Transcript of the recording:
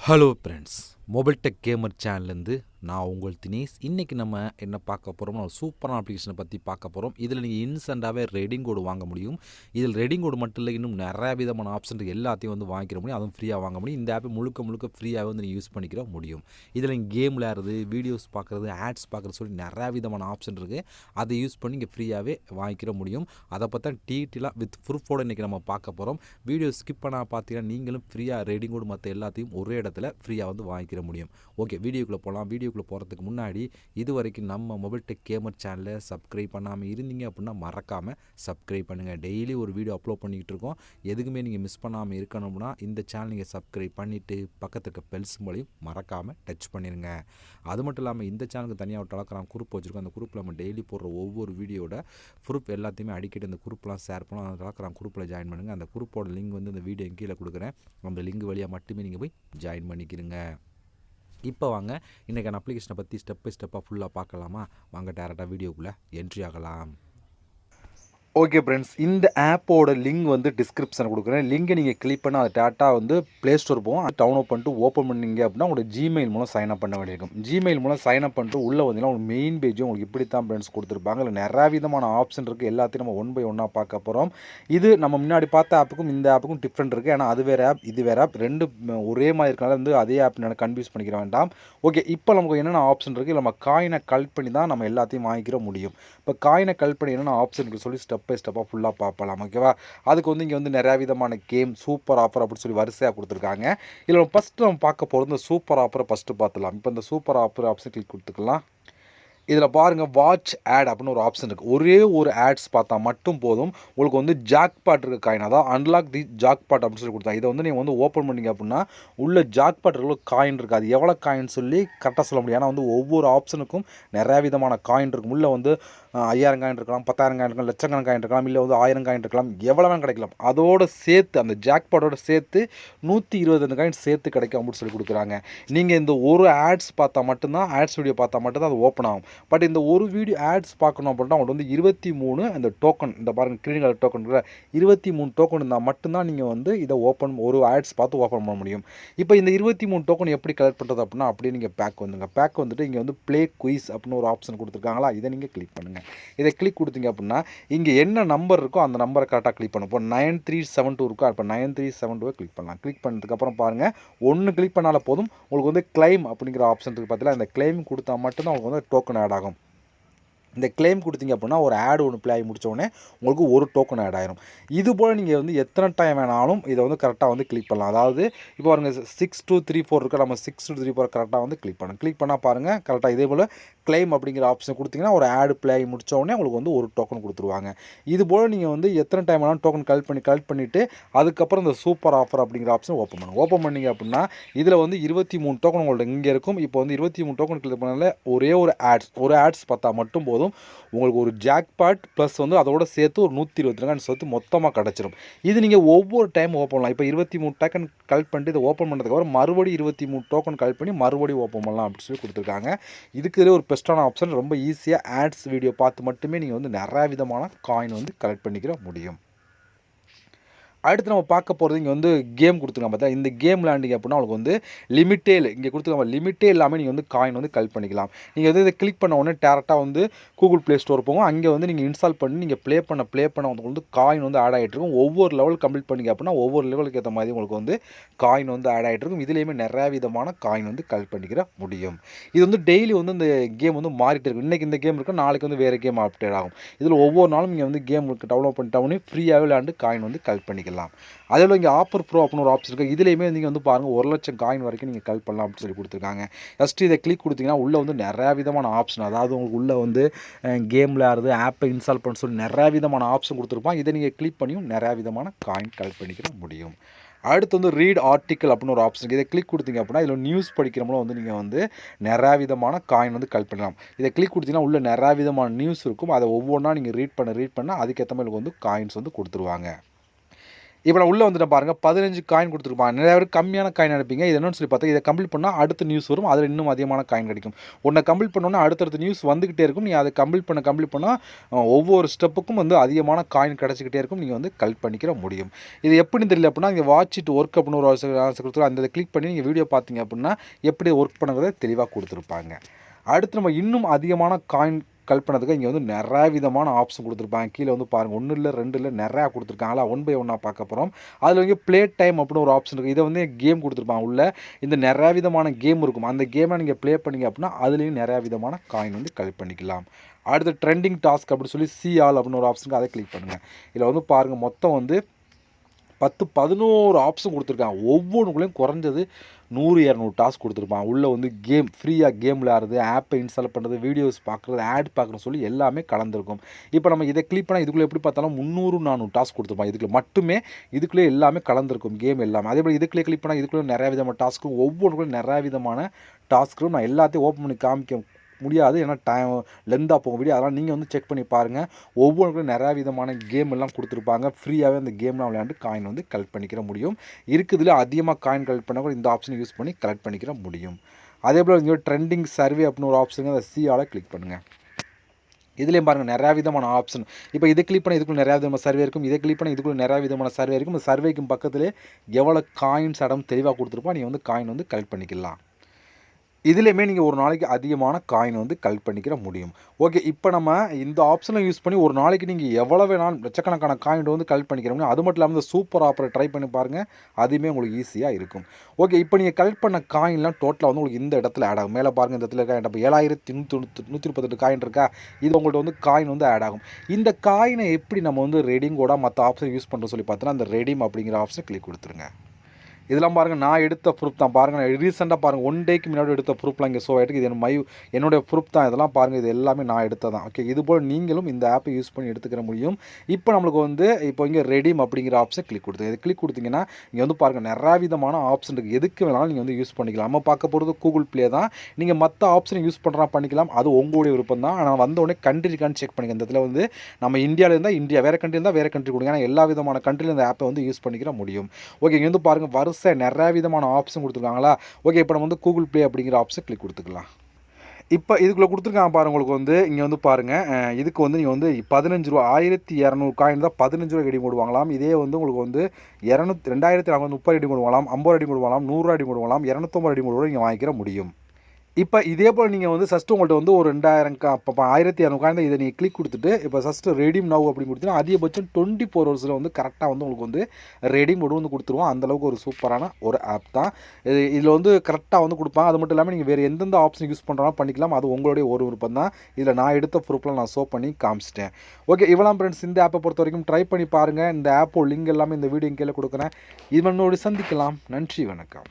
Hello friends, mobile tech gamer சேனல்லேருந்து நான் உங்கள் தினேஷ். இன்றைக்கி நம்ம என்ன பார்க்க போகிறோம்னா ஒரு சூப்பரான அப்ளிகேஷனை பற்றி பார்க்க போகிறோம். இதில் நீங்கள் இன்ஸ்டண்ட்டாகவே ரெடிங் கோடு வாங்க முடியும். இதில் ரெடிங் கோடு மட்டும் இல்லை, இன்னும் நிறைய விதமான ஆப்ஷன் எல்லாத்தையும் வந்து வாங்கிக்கிற முடியும். அதுவும் ஃப்ரீயாக வாங்க முடியும். இந்த ஆப்பை முழுக்க ஃப்ரீயாக வந்து நீங்கள் யூஸ் பண்ணிக்கிற முடியும். இதில் நீங்கள் கேம் விளையாடுறது, வீடியோஸ் பார்க்குறது, ஆட்ஸ் பார்க்குறது சொல்லி நிறையா விதமான ஆப்ஷன் இருக்குது. அதை யூஸ் பண்ணி இங்கே ஃப்ரீயாகவே வாங்கிக்கிற முடியும். அதை பார்த்தா டீட்டெயிலாக வித் ப்ரூஃபோடு இன்றைக்கி நம்ம பார்க்க போகிறோம். வீடியோ ஸ்கிப் பண்ணால் பார்த்தீங்கன்னா நீங்களும் ஃப்ரீயாக ரெடிங் கோடு மற்ற எல்லாத்தையும் ஒரே இடத்துல ஃப்ரீயாக வந்து வாங்கிக்கிற முடியும். ஓகே, வீடியோக்குள்ளே போகலாம். வீடியோக்குள்ளே போகிறதுக்கு முன்னாடி இது வரைக்கும் நம்ம மொபைல் டெக் கேமர் சேனலை சப்ஸ்கிரைப் பண்ணாமல் இருந்தீங்க அப்படின்னா மறக்காமல் சப்ஸ்கிரைப் பண்ணுங்கள். டெய்லி ஒரு வீடியோ அப்லோட் பண்ணிக்கிட்டு இருக்கோம். எதுக்குமே நீங்கள் மிஸ் பண்ணாமல் இருக்கணும்னா இந்த சேனல் நீங்கள் சப்ஸ்கிரைப் பண்ணிவிட்டு பக்கத்தில் இருக்க பெல் சிம்பலையும் மறக்காமல் டச் பண்ணிடுங்க. அது மட்டும் இல்லாமல் இந்த சேனலுக்கு தனியாக ஒரு டெலகிராம் குரூப் வச்சுருக்கோம். அந்த குரூப்பில் நம்ம டெய்லி போடுற ஒவ்வொரு வீடியோட ப்ரூஃப் எல்லாத்தையுமே அடிக்கடி அந்த குரூப்லாம் ஷேர் பண்ணலாம். அந்த டெலகிராம் குரூப்பில் ஜாயின் பண்ணுங்கள். அந்த குரூப்போட லிங்க் வந்து இந்த வீடியோ கீழே கொடுக்குறேன். அந்த லிங்க் வழியாக மட்டுமே நீங்கள் போய் ஜாயின் பண்ணிக்கிறீங்க. இப்போ வாங்க இன்றைக்கான அப்ளிகேஷனை பற்றி ஸ்டெப் பை ஸ்டெப்பாக ஃபுல்லாக பார்க்கலாமா? வாங்க டேரெக்டாக வீடியோக்குள்ளே என்ட்ரி ஆகலாம். ஓகே ஃப்ரெண்ட்ஸ், இந்த ஆப்போட லிங்க் வந்து டிஸ்கிரிப்ஷன் கொடுக்குறேன். லிங்கை நீங்கள் கிளிக் பண்ணால் அது டேட்டா வந்து ப்ளே ஸ்டோர் போகும். அது டவுன்லோட் பண்ணிட்டு ஓப்பன் பண்ணிங்க அப்படின்னா உங்களோட ஜிமெயில் மூலம் சைன் அப் பண்ண வேண்டியிருக்கும். ஜிமெயில் மூலம் சைன் அப் பண்ணிட்டு உள்ளே வந்தீங்கன்னா ஒரு மெயின் பேஜும் உங்களுக்கு இப்படி தான் ஃப்ரெண்ட்ஸ் கொடுத்துருப்பாங்க. இல்லை நிறையா விதமான ஆப்ஷன் இருக்குது. எல்லாத்தையும் நம்ம ஒன் பை ஒன்னாக பார்க்க போகிறோம். இது நம்ம முன்னாடி பார்த்த ஆப்புக்கும் இந்த ஆப்புக்கும் டிஃப்ரெண்ட் இருக்குது. ஏன்னா அது வேறு ஆப், இது வேறு ஆப். ரெண்டு ஒரே மாதிரி இருக்கனால வந்து அதே ஆப் நான் கன்ஃபியூஸ் பண்ணிக்கிற வேண்டாம். ஓகே, இப்போ நமக்கு என்னென்ன ஆப்ஷன் இருக்குது? நம்ம காயினை கலெக்ட் பண்ணி தான் நம்ம எல்லாத்தையும் வாங்கிக்கிற முடியும். இப்போ காயினை கலெக்ட் பண்ணி என்னென்ன ஆப்ஷன் இருக்குது சொல்லி ஸ்டெப் பை ஸ்டெப்பாக ஃபுல்லாக பார்க்கலாம். ஓகேவா? அதுக்கு வந்து இங்கே வந்து நிறையா விதமான கேம், சூப்பர் ஆஃபர் அப்படின்னு சொல்லி வரிசையாக கொடுத்துருக்காங்க. இதில் ஃபஸ்ட்டு நம்ம பார்க்க போகிறது இந்த சூப்பர் ஆஃபரை ஃபஸ்ட்டு பார்த்துலாம். இப்போ இந்த சூப்பர் ஆஃபர் ஆப்ஷன் கிளிக் கொடுத்துக்கலாம். இதில் பாருங்கள், வாட்ச் ஆட் அப்படின்னு ஒரு ஆப்ஷன் இருக்குது. ஒரே ஒரு ஆட்ஸ் பார்த்தா மட்டும் போதும். உங்களுக்கு வந்து ஜாக்பாட் இருக்க காயின், அதாவது அன்லாக் தி ஜாக்பாட் அப்படின்னு சொல்லி கொடுத்தாங்க. இதை வந்து நீங்கள் வந்து ஓப்பன் பண்ணிங்க அப்படின்னா உள்ள ஜாக்பாட் இருக்க காயின் இருக்குது. அது எவ்வளோ காயின் சொல்லி கரெக்டாக சொல்ல முடியும். ஏன்னா வந்து ஒவ்வொரு ஆப்ஷனுக்கும் நிறையா விதமான காயின் இருக்கும். உள்ளே வந்து 5000 காயின் இருக்கலாம், 10,000 காயின் இருக்கலாம், லட்சக்கணக்கான காயின் இருக்கலாம், இல்லை வந்து 1000 காயின் இருக்கலாம், எவ்வளோ வேணும் கிடைக்கலாம். அதோடு சேர்த்து அந்த ஜாக்பாட்டோட சேர்த்து 122 காயின் சேர்த்து கிடைக்கும் அப்படின்னு சொல்லி கொடுக்குறாங்க. நீங்கள் இந்த ஒரு ஆட்ஸ் பார்த்தா மட்டும்தான், ஆட்ஸ் வீடியோ பார்த்தா மட்டும்தான் அது ஓப்பன் ஆகும். பட் இந்த ஒரு வீடியோ ஆட்ஸ் பார்க்கணும் அப்படின்னா உங்களுக்கு வந்து 23 அந்த டோக்கன், இந்த பாருங்கள் கிரீன் கலர் டோக்கன் இருக்கிற 23 டோக்கன் இருந்தால் மட்டும்தான் நீங்கள் வந்து இதை ஒரு ஆட்ஸ் பார்த்து ஓப்பன் பண்ண முடியும். இப்போ இந்த 23 டோக்கன் எப்படி கலெக்ட் பண்ணுறது அப்படின்னா, அப்படியே நீங்கள் பேக் வந்துங்க. பேக் வந்துட்டு இங்கே வந்து ப்ளே குயிஸ் அப்படின்னு ஒரு ஆப்ஷன் கொடுத்துருக்காங்களா, இதை நீங்கள் கிளிக் பண்ணுங்கள். இதை கிளிக் கொடுத்தீங்க அப்படின்னா இங்கே என்ன நம்பர் இருக்கோ அந்த நம்பரை கரெக்டாக கிளிக் பண்ணும். இப்போ 9372 இருக்கோ, இப்போ 9372 கிளிக் பண்ணலாம். கிளிக் பண்ணதுக்கப்புறம் பாருங்கள், ஒன்று கிளிக் பண்ணால போதும். உங்களுக்கு வந்து கிளைம் அப்படிங்கிற ஆப்ஷன் இருக்குது பார்த்தீங்களா, இந்த கிளைம் கொடுத்தா மட்டும்தான் உங்களுக்கு வந்து டோக்கன் ஆட் ஆகும். இந்த கிளைம் கொடுத்தீங்க அப்படின்னா ஒரு ஆடு ஒன்று ப்ளே ஆகி முடித்தோடனே உங்களுக்கு ஒரு டோக்கன் ஆட் ஆயிரும். இது போல் நீங்கள் வந்து எத்தனை டைம் வேணாலும் இதை வந்து கரெக்டாக வந்து கிளிக் பண்ணலாம். அதாவது இப்போ பாருங்க 6234 இருக்குது, நம்ம 6234 கரெக்டாக வந்து கிளிக் பண்ணணும். கிளிக் பண்ணால் பாருங்கள் கரெக்டாக இதே போல் கிளைம் அப்படிங்கிற ஆப்ஷன் கொடுத்தீங்கன்னா ஒரு ஆடு ப்ளே ஆகி முடித்தோடனே உங்களுக்கு வந்து ஒரு டோக்கன் கொடுத்துருவாங்க. இது போல் நீங்கள் வந்து எத்தனை டைம் வேணாலும் டோக்கன் கலெக்ட் பண்ணிவிட்டு அதுக்கப்புறம் இந்த சூப்பர் ஆஃபர் அப்படிங்கிற ஆப்ஷன் ஓப்பன் பண்ணுங்கள். ஓப்பன் பண்ணிங்க அப்படின்னா இதில் வந்து 23 டோக்கன் உங்கள்ட்ட இங்கே இருக்கும். இப்போ வந்து 23 டோக்கன் கிளிக் பண்ணால ஒரே ஒரு ஆட்ஸ் பார்த்தா மட்டும் போதும். உங்களுக்கு ஒரு ஜாக்பாட் ப்ளஸ் வந்து அதோட சேர்த்து ஒரு 122 காயின் சேர்த்து மொத்தமாக கிடச்சிரும். இது நீங்கள் ஒவ்வொரு டைம் ஓப்பன் பண்ணலாம். இப்போ 23 டோக்கன் கலெக்ட் பண்ணிட்டு இதை ஓப்பன் பண்ணதுக்கப்புறம் மறுபடியும் 23 டோக்கன் கலெக்ட் பண்ணி மறுபடியும் ஓப்பன் பண்ணலாம் அப்படின்னு சொல்லி கொடுத்துருக்காங்க. இதுக்கு ஒரு பெஸ்ட்டான ஆப்ஷன். ரொம்ப ஈஸியாக ஆட்ஸ் வீடியோ பார்த்து மட்டுமே நீங்கள் வந்து நிறையா விதமான காயின் வந்து கலெக்ட் பண்ணிக்கிற முடியும். அடுத்து நம்ம பார்க்க போகிறது இங்கே வந்து கேம் கொடுத்துருக்காங்க பார்த்தா, இந்த கேம் விளாண்டிங்க அப்படின்னா உங்களுக்கு வந்து லிமிட்டே இல்லை. இங்கே கொடுத்துருக்காங்க லிமிட்டே இல்லாமல் நீங்கள் வந்து காயின் வந்து கலெக்ட் பண்ணிக்கலாம். நீங்கள் வந்து இதை கிளிக் பண்ண உடனே டேரெக்டாக வந்து கூகுள் ப்ளே ஸ்டோர் போகும். அங்கே வந்து நீங்கள் இன்ஸ்டால் பண்ணி நீங்கள் ப்ளே பண்ண உங்களுக்கு வந்து காயின் வந்து ஆட் ஆகிட்டு இருக்கும். ஒவ்வொரு லெவல் கம்ப்ளீட் பண்ணிங்க அப்படின்னா ஒவ்வொரு லெவலுக்கு ஏற்ற மாதிரி உங்களுக்கு வந்து காயின் வந்து ஆட் ஆகிட்டு இருக்கும். இதுலேயுமே நிறையா விதமான காயின் வந்து கலெக்ட் பண்ணிக்கிற முடியும். இது வந்து டெய்லி வந்து இந்த கேம் வந்து மாறிட்டு இருக்கும். இன்றைக்கி இந்த கேம் இருக்கும், நாளைக்கு வந்து வேறு கேம் அப்டேட் ஆகும். இதில் ஒவ்வொரு நாளும் நீங்கள் வந்து கேம் டவுன்லோட் பண்ணிட்டோன்னே ஃப்ரீயாகவே விளையாண்டு காயின் வந்து கலெக்ட் பண்ணிக்கலாம். அதே போல் இங்கே ஆஃபர் ப்ரோ அப்படின்னு ஒரு ஆப்ஷன் இருக்குது. இதுலேயுமே நீங்கள் வந்து பாருங்கள் 1,00,000 காயின் வரைக்கும் நீங்கள் கலெக்ட் பண்ணலாம் அப்படின்னு சொல்லி கொடுத்துருக்காங்க. ஜஸ்ட் இதை கிளிக் கொடுத்தீங்கன்னா உள்ளே வந்து நிறையா விதமான ஆப்ஷன், அதாவது உங்களுக்கு உள்ளே வந்து கேம் விளையாடுறது, ஆப்பை இன்ஸ்டால் பண்ண சொல்லி நிறையா விதமான ஆப்ஷன் கொடுத்துருப்பான். இதை நீங்கள் கிளிக் பண்ணியும் நிறையா விதமான காயின் கலெக்ட் பண்ணிக்கிற முடியும். அடுத்து வந்து ரீட் ஆர்டிக்கல் அப்படின்னு ஒரு ஆப்ஷன். இதை கிளிக் கொடுத்தீங்க அப்படின்னா இதில் நியூஸ் படிக்கிறவங்களும் வந்து நீங்கள் வந்து நிறையா விதமான காயின் வந்து கலெக்ட் பண்ணலாம். இதை கிளிக் கொடுத்தீங்கன்னா உள்ள நிறையா விதமான நியூஸ் இருக்கும். அதை ஒவ்வொன்றா நீங்கள் ரீட் பண்ண அதுக்கேற்ற மாதிரி வந்து காயின்ஸ் வந்து கொடுத்துருவாங்க. இப்போ நான் உள்ளே வந்துட்டு பாருங்கள் 15 காயின் கொடுத்துருப்பாங்க. நிறைய பேர் கம்மியான காயின் நினைப்பீங்க. இது என்னன்னு சொல்லி பார்த்தா இதை கம்ப்ளீட் பண்ணால் அடுத்த நியூஸ் வரும். அதில் இன்னும் அதிகமான காயின் கிடைக்கும். ஒன்றை கம்ப்ளீட் பண்ணோன்னா அடுத்தடுத்த நியூஸ் வந்துக்கிட்டே இருக்கும். நீங்கள் அதை கம்ப்ளீட் பண்ணால் ஒவ்வொரு ஸ்டெப்புக்கும் வந்து அதிகமான காயின் கிடச்சிக்கிட்டே இருக்கும். நீங்கள் வந்து கலெக்ட் பண்ணிக்கிற முடியும். இது எப்படின்னு தெரியல அப்படின்னா இங்கே வாட்ச் இட் ஒர்க் அப்படின்னு ஒரு கொடுத்துரு அந்த கிளிக் பண்ணி நீங்கள் வீடியோ பார்த்தீங்க அப்படின்னா எப்படி ஒர்க் பண்ணுறதை தெளிவாக கொடுத்துருப்பாங்க. அடுத்து நம்ம இன்னும் அதிகமான காயின் கலெக்ட் பண்ணதுக்கு இங்கே வந்து நிறைய விதமான ஆப்ஷன் கொடுத்துருப்பாங்க. கீழே வந்து பாருங்கள் 1 இல்லை 2 இல்லை நிறையா கொடுத்துருக்காங்களா 1 பை 1 பார்க்க போகிறோம். அதில் வந்து ப்ளே டைம் அப்படின்னு ஒரு ஆப்ஷன் இருக்குது. இதை வந்து கேம் கொடுத்துருப்பாங்க. உள்ள இந்த நிறையா விதமான கேம் இருக்கும். அந்த கேமை நீங்கள் ப்ளே பண்ணிங்க அப்படின்னா அதுலேயும் நிறையா விதமான காயின் வந்து கலெக்ட் பண்ணிக்கலாம். அடுத்து ட்ரெண்டிங் டாஸ்க் அப்படின்னு சொல்லி சி ஆல் அப்படின்னு ஒரு ஆப்ஷனுக்கு அதை கிளிக் பண்ணுங்கள். இதில் வந்து பாருங்கள் மொத்தம் வந்து 10-11 ஆப்ஷன் கொடுத்துருக்காங்க. ஒவ்வொன்றுக்குள்ளேயும் குறைஞ்சது 100-200 டாஸ்க் கொடுத்துருப்பாங்க. உள்ளே வந்து கேம் ஃப்ரீயாக கேம் விளையாடுறது, ஆப்பை இன்ஸ்டால் பண்ணுறது, வீடியோஸ் பார்க்குறது, ஆட் பார்க்குறது சொல்லி எல்லாமே கலந்துருக்கும். இப்போ நம்ம இதை கிளிக் பண்ணால் இதுக்குள்ளே எப்படி பார்த்தாலும் 300-400 டாஸ்க் கொடுத்துருப்பாங்க. இதுக்குள்ளே மட்டுமே இதுக்குள்ளே எல்லாமே கலந்துருக்கும் கேம் எல்லாமே. அதே போல் இதுக்குள்ளே கிளிக் பண்ணால் இதுக்குள்ளே நிறைய விதமான டாஸ்க்கும் ஒவ்வொன்றுக்குள்ளே நிறைய விதமான டாஸ்க்கும் நான் எல்லாத்தையும் ஓப்பன் பண்ணி காமிக்க முடியாது. ஏன்னா டைம் லென்த்தாக போக வீடியோ. அதெல்லாம் நீங்கள் வந்து செக் பண்ணி பாருங்கள். ஒவ்வொன்றுக்கும் நிறையா விதமான கேம் எல்லாம் கொடுத்துருப்பாங்க. ஃப்ரீயாகவே அந்த கேம்லாம் விளையாண்டு காயின் வந்து கலெக்ட் பண்ணிக்கிற முடியும். இருக்குதுல அதிகமாக காயின் கலெக்ட் பண்ண கூட இந்த ஆப்ஷன் யூஸ் பண்ணி கலெக்ட் பண்ணிக்கிற முடியும். அதே போல் இங்கே ட்ரெண்டிங் சர்வே அப்படின்னு ஒரு ஆப்ஷன் அதை சியால் கிளிக் பண்ணுங்கள். இதுலேயும் பாருங்கள் நிறையா விதமான ஆப்ஷன். இப்போ இதை கிளிக் பண்ண இதுக்குள்ள நிறையா விதமான சர்வே இருக்கும். இதை கிளிக் பண்ண இதுக்குள்ள நிறையா விதமான சர்வே இருக்கும். இந்த சர்வேக்கும் பக்கத்திலே எவ்வளோ காயின்ஸ் இடம் தெளிவாக கொடுத்துருப்போம். நீங்கள் வந்து காயின் வந்து கலெக்ட் பண்ணிக்கலாம். இதுலேயுமே நீங்கள் ஒரு நாளைக்கு அதிகமான காயின் வந்து கலெக்ட் பண்ணிக்கிற முடியும். ஓகே, இப்போ நம்ம இந்த ஆப்ஷனை யூஸ் பண்ணி ஒரு நாளைக்கு நீங்கள் எவ்வளோ வேணாலும் லட்சக்கணக்கான காயின் வந்து கலெக்ட் பண்ணிக்கிற முடியும். அது மட்டும் இல்லாமல் இந்த சூப்பர் ஆப்பரை ட்ரை பண்ணி பாருங்கள். அதுவுமே உங்களுக்கு ஈஸியாக இருக்கும். ஓகே, இப்போ நீங்கள் கலெக்ட் பண்ண காயின்லாம் டோட்டலாக வந்து உங்களுக்கு இந்த இடத்துல ஆட் ஆகும். மேலே பாருங்கள் இந்த இடத்துல இருக்கா இப்போ 7138 காயின் இருக்கா. இது உங்கள்கிட்ட வந்து காயின் வந்து ஆட் ஆகும். இந்த காயினை எப்படி நம்ம வந்து ரெடீம் கூட மற்ற ஆப்ஷன் யூஸ் பண்ணுறோம் சொல்லி பார்த்தோன்னா அந்த ரெடீம் அப்படிங்கிற ஆப்ஷனை கிளிக் கொடுத்துருங்க. இதெல்லாம் பாருங்கள் நான் எடுத்த ப்ரூஃப் தான். பாருங்கள் நான் ரீசெண்டாக பாருங்கள் 1 டேக்கு முன்னாடி எடுத்த ப்ரூஃப்லாம் இங்கே ஷோ ஆகிட்டு. இது என்னுடைய ப்ரூஃப் தான். இதெல்லாம் பாருங்கள் இது எல்லாமே நான் எடுத்ததான். ஓகே, இதுபோல் நீங்களும் இந்த ஆப்பை யூஸ் பண்ணி எடுத்துக்கிற முடியும். இப்போ நம்மளுக்கு வந்து இப்போ இங்கே ரெடீம் அப்படிங்கிற ஆப்ஷன் கிளிக் கொடுத்து இது கிளிக் கொடுத்தீங்கன்னா இங்கே வந்து பாருங்கள் நிறையா விதமான ஆப்ஷன் இருக்குது. எதுக்கு வேணாலும் நீங்கள் வந்து யூஸ் பண்ணிக்கலாம். நம்ம பார்க்க போகிறது கூகுள் ப்ளே தான். நீங்கள் மற்ற ஆப்ஷனை யூஸ் பண்ணுறா பண்ணிக்கலாம். அது உங்களுடைய விருப்பம் தான். ஆனால் வந்த உடனே கண்ட்ரி இருக்கான்னு செக் பண்ணிக்க. இந்த இதில் வந்து நம்ம இந்தியாவில் இருந்தால் இந்தியா, வேறு கண்ட்ரி இருந்தால் வேறு கண்ட்ரி கொடுங்க. ஏன்னா எல்லா விதமான கண்ட்ரியில் இந்த ஆப்பை வந்து யூஸ் பண்ணிக்கிற முடியும். ஓகே, இங்கே வந்து பாருங்கள் வரிசை நிறையா விதமான ஆப்ஷன் கொடுத்துருக்காங்களா. ஓகே, இப்போ நம்ம வந்து கூகுள் ப்ளே அப்படிங்கிற ஆப்ஷன் கிளிக் கொடுத்துக்கலாம். இப்போ இதுக்குள்ளே கொடுத்துருக்காங்க பாருங்கள். உங்களுக்கு வந்து இங்கே வந்து பாருங்கள் இதுக்கு வந்து நீங்கள் வந்து 15 ரூபா 1200 காயின் தான் 15 ரூபா ரெடி போடுவாங்களாம். இதே வந்து உங்களுக்கு வந்து 2430 ரெடி போடுவாங்களாம், 50 ரெடி போடுவாங்களாம், 100 ரெடி போடுவாங்களாம், 250 ரெடி போடுவோம் நீங்கள் வாங்கிக்கிற முடியும். இப்போ இதே போல் நீங்கள் வந்து ஃபஸ்ட்டு உங்கள்கிட்ட வந்து ஒரு 2000 1200 காயின் இதை நீங்கள் கிளிக் கொடுத்துட்டு இப்போ ஃபஸ்ட்டு ரெடீம் நவ் அப்படின்னு கொடுத்தீங்கன்னா அதிகபட்சம் 24 ஹவர்ஸில் வந்து கரெக்டாக வந்து உங்களுக்கு வந்து ரெடீம் வந்து கொடுத்துருவோம். அந்தளவுக்கு ஒரு சூப்பரான ஒரு ஆப் தான். இதில் வந்து கரெக்டாக வந்து கொடுப்பாங்க. அது மட்டும் இல்லாமல் நீங்கள் வேறு எந்தெந்த ஆப்ஷன் யூஸ் பண்ணுறாலும் பண்ணிக்கலாம். அது உங்களுடைய ஒரு விருப்பம் தான். இதில் நான் எடுத்த ப்ரூஃப்லாம் நான் ஷோ பண்ணி காமிச்சிட்டேன். ஓகே, இவ்வளோ ஃப்ரெண்ட்ஸ் இந்த ஆப்பை பொறுத்த வரைக்கும் ட்ரை பண்ணி பாருங்கள். இந்த ஆப்போட லிங்க் எல்லாமே இந்த வீடியோ கீழே கொடுக்குறேன். இது மண்ணோடு சந்திக்கலாம். நன்றி, வணக்கம்.